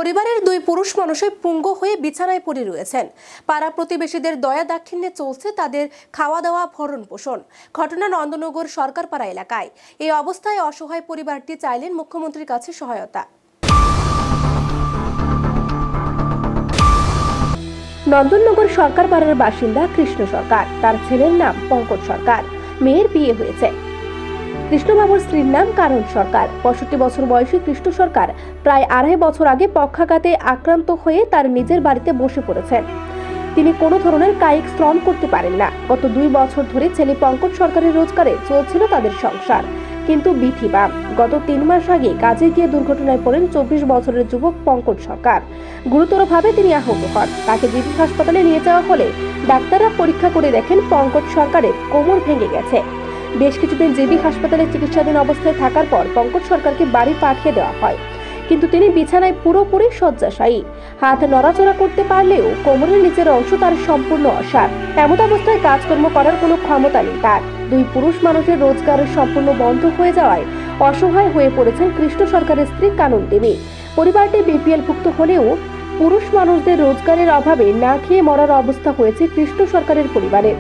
পরিবারের দুই পুরুষ মানুষই পুঙ্গ হয়ে বিছানায় পড়ে রয়েছেন। পাড়া প্রতিবেশীদের দয়া দাক্ষিণ্যে চলছে তাদের খাওয়া দাওয়া ভরণ পোষণ। ঘটনা নন্দনগর সরকারপাড়া এলাকায়। এই অবস্থায় অসহায় পরিবারটি চাইলেন মুখ্যমন্ত্রীর কাছে সহায়তা। নন্দনগর সরকারপাড়ার বাসিন্দা কৃষ্ণ সরকার, তার ছেলের নাম পঙ্কজ সরকার, মেয়ের বিয়ে হয়েছে। কৃষ্ণবাবুর স্ত্রীর নাম কারণ সরকার। 65 বছর বয়সী কৃষ্ণ সরকার প্রায় 2.5 বছর আগে পক্ষাঘাতে আক্রান্ত হয়ে তার নিজের বাড়িতে বসে পড়েছেন। তিনি কোনো ধরনের কায়িক শ্রম করতে পারেন না। গত 2 বছর ধরে ছেলে পঙ্কজ সরকারের রোজগারে চলছিল তাদের সংসার, কিন্তু বিথিবাম। গত 3 মাস আগে কাজে গিয়ে দুর্ঘটনায় পড়েন 24 বছরের যুবক পঙ্কজ সরকার। গুরুতরভাবে তিনি আহত হন। তাকে জিবি হাসপাতালে নিয়ে যাওয়া হলে ডাক্তাররা পরীক্ষা করে দেখেন পঙ্কজ সরকারের কোমর ভেঙে গেছে। বেশ কিছুদিন জিবি হাসপাতালে চিকিৎসাধীন অবস্থায় থাকার পর পঙ্কজ সরকারকে বাড়ি পাঠিয়ে দেওয়া হয়, কিন্তু তিনি বিছানায় পুরোপুরি শয্যাশায়ী। হাত নড়াচড়া করতে পারলেও কোমরের নিচের অংশ তার সম্পূর্ণ অসাড়। এমন অবস্থায় কাজকর্ম করার কোনো ক্ষমতা নেই তার। দুই পুরুষ মানুষের রোজগারের সম্পূর্ণ বন্ধ হয়ে যাওয়ায় অসহায় হয়ে পড়েছেন কৃষ্ণ সরকারের স্ত্রী কানন দেবী। পরিবারটি বিপিএল-ভুক্ত হলেও পুরুষ মানুষদের রোজগারের অভাবে না খেয়ে মরার অবস্থা হয়েছে কৃষ্ণ সরকারের পরিবারের।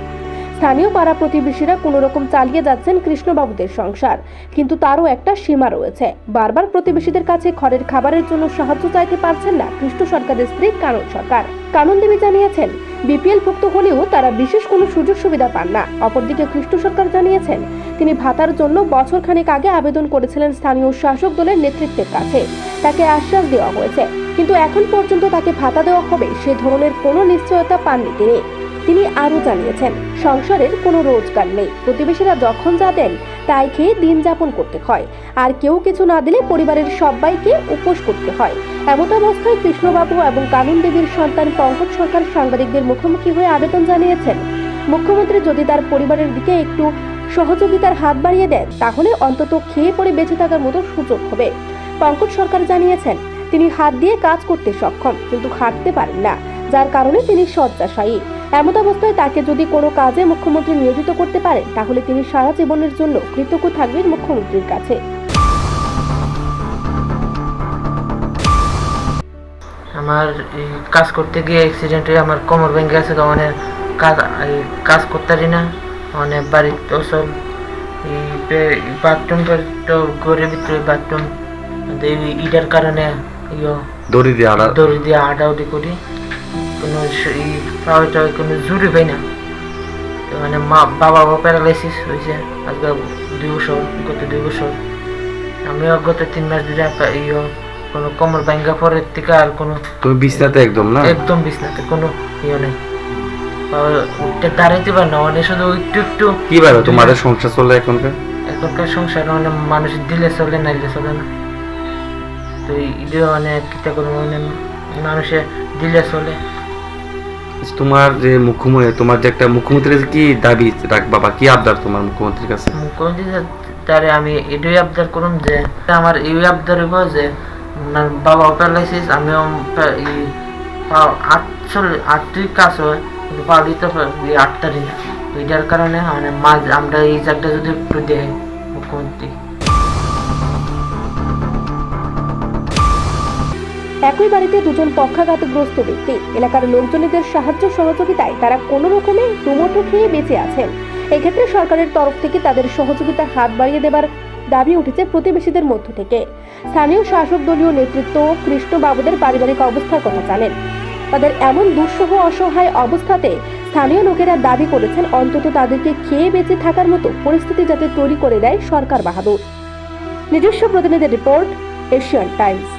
স্থানীয় পাড়া প্রতিবেশীরা কোনো রকম চালিয়ে যাচ্ছেন কৃষ্ণবাবুদের সংসার, কিন্তু তারও একটা সীমা রয়েছে। বারবার প্রতিবেশীদের কাছে ঘরের খাবারের জন্য সাহায্য চাইতে পারছেন না কৃষ্ণ সরকারের স্ত্রী কানন সরকার। কানন দেবী জানিয়েছেন, বিপিএল-ভুক্ত হলেও তারা বিশেষ কোনো সুযোগ সুবিধা পান না। অপরদিকে কৃষ্ণ সরকার জানিয়েছেন, তিনি ভাতার জন্য বছরখানেক আগে আবেদন করেছিলেন স্থানীয় শাসক দলের নেতৃত্বের কাছে। তাকে আশ্বাস দেওয়া হয়েছে, কিন্তু এখন পর্যন্ত তাকে ভাতা দেওয়া হবে সে ধরনের কোনো নিশ্চয়তা পাননি তিনি আরো জানিয়েছেন, সংসারের কোনো রোজগার নেই। প্রতিবেশীরা যখন যা দেন তাই খেয়ে দিন যাপন করতে হয়, আর কেউ কিছু না দিলে পরিবারের সবাইকে উপোস করতে হয়। এমন অবস্থায় কৃষ্ণবাবু এবং কানন দেবীর সন্তান পঙ্কজ সরকার সাংবাদিকদের মুখোমুখি হয়ে আবেদন জানিয়েছেন, মুখ্যমন্ত্রী যদি তার পরিবারের দিকে একটু সহযোগিতার হাত বাড়িয়ে দেন তাহলে অন্তত খেয়ে পড়ে বেঁচে থাকার মতো সুযোগ হবে। পঙ্কজ সরকার জানিয়েছেন, তিনি হাত দিয়ে কাজ করতে সক্ষম, কিন্তু হাঁটতে পারেন না, যার কারণে তিনি শয্যাশায়ী। এমন অবস্থায় তাকে যদি কোনো কাজে মুখ্যমন্ত্রী নিয়োজিত করতে পারেন তাহলে তিনি সারা জীবনের জন্য কৃতজ্ঞ থাকবেন মুখ্যমন্ত্রীর কাছে। আমার কাজ করতে গিয়ে অ্যাক্সিডেন্টে আমার কোমর ভেঙে গেছে, মানে কাজ করতে পারি না। মানে বাড়িতে সব বাথরুম তো ঘরের ভিতরে বাথরুম ইটার কারণে দড়ি দিয়ে আটাউটি করি, কোনো কোনো জুড়ি পাই না। মানে বাবা প্যারালাইসিস হয়েছে আজকে 2 বছর, গত 2 বছর। আমিও গত 3 মাস ধরে কোনো কোমর ভাঙ্গা পরের থেকে আর কোনো তুমি বিছনাতে একদম বিছনাতে কোনো নেই, উঠতে দাঁড়াইতে পার না। মানে শুধু একটু কিভাবে তোমাদের সংসার চলে এখনকার সংসার? মানে মানুষ দিলে চলে, নাইলে চলে না। তো এটা মানে কিতা করবো, মানে মানুষে দিলে চলে। তোমার যে মুখ্যমন্ত্রীর কি দাবি রাখবা বা কি আবদার তোমার মুখ্যমন্ত্রীর কাছে? মুখ্যমন্ত্রী তারে আমি এটাই আবদার করুন যে আমার এই আবদার হইব যে বাবা প্যারালাইসিস, আমিও 8 কাজ হয় কিন্তু পা দিতে 8 তারিখ না। এটার কারণে মানে আমরা এই জায়গাটা যদি একটু দেয় মুখ্যমন্ত্রী। একই বাড়িতে দুজন পক্ষাঘাতগ্রস্ত ব্যক্তি। এলাকার লোকজনদের সাহায্য সহযোগিতায় তারা কোনো রকমে দুমুঠো খেয়ে বেঁচে আছেন। এক্ষেত্রে সরকারের তরফ থেকে তাদের সহযোগিতার হাত বাড়িয়ে দেবার দাবি উঠেছে প্রতিবেশীদের মধ্য থেকে। স্থানীয় শাসক দলীয় নেতৃত্ব কৃষ্ণবাবুদের পারিবারিক অবস্থার কথা জানেন। তাদের এমন দুঃসহ অসহায় অবস্থাতে স্থানীয় লোকেরা দাবি করেছেন অন্তত তাদেরকে খেয়ে বেঁচে থাকার মতো পরিস্থিতি যাতে তৈরি করে দেয় সরকার বাহাদুর। নিজস্ব প্রতিনিধি রিপোর্ট, এশিয়ান টাইমস।